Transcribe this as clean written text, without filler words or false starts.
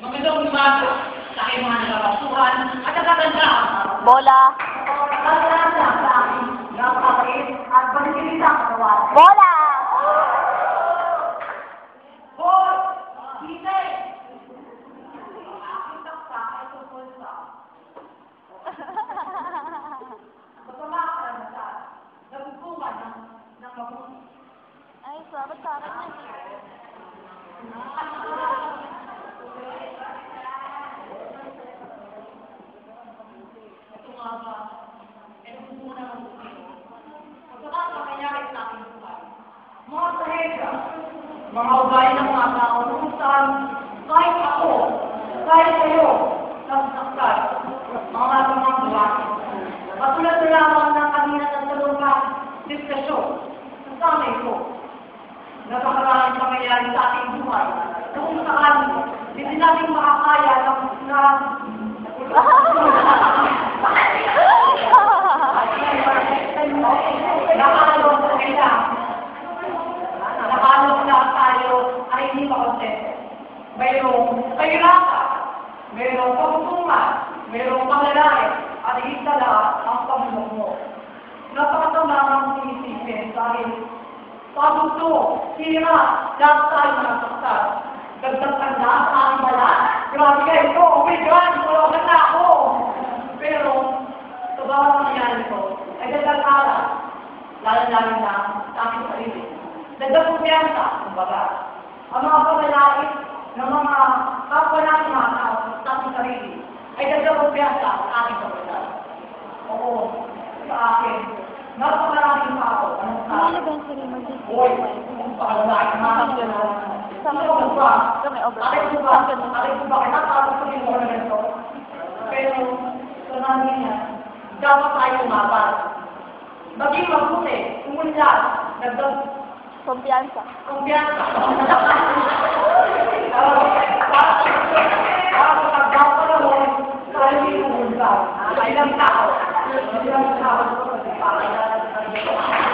Magandang umaga sa aking mga nagkakasuhan at nagkagandaan. Bola. Nagkaganda sa aking napakait at pagkikita ang katawan. Bola! Hoy! Sine! Aking taksa ay tungkol sa kapamakan sa naguguman ng mabuti. Ay, sabat sa akin na. Ito nga ba, naguguman ng mabuti. Pagkakamayari sa aking buhay. Mga sahedra, mga ugali ng mga tao kung saan kahit ako, kahit kayo, nasasaktan, mga buwati. Katulad na lamang ng kanina ng talungang diskasyon sa sama ito. Napakaraming pangyayari sa ating buhay na kung saan hindi natin makakaya na nakalog na tayo ay hindi makonsente. Mayroong kahirapan, mayroong pagkutungan, mayroong pangyayari, at higit na lahat ang pamulong mo. Napakatama ang sinisipin dahil pagkuto, sira, lahat tayo nasaktan. Dagdag tanda sa aking balat. Grabe kayo, oh my God, malawagan na ako. Pero, sa bawat nangyari ko, ay dagdag ala, lalo-lalo na sa aking sarili. Dagdag kumpiyansa, kumbaga. Ang mga paglalait ng mga kapwa natin mga tao sa aking sarili, ay dagdag kumpiyansa sa aking paglalait. Oo, sa akin, napakaraming tao, anong sa akin? Hoy, kung pakalalain naman, ano ba? Aray ko ba, kinatapos ko yung mga ganito? Pero, sa namin niya, dapat tayo umabal. Maging mabuti, umunlad, nagdag Kumpiyansa. kumpiyansa. Para sa pagkakalawin, tayo yung umunlad. Ilang tao. Ilang tao. Para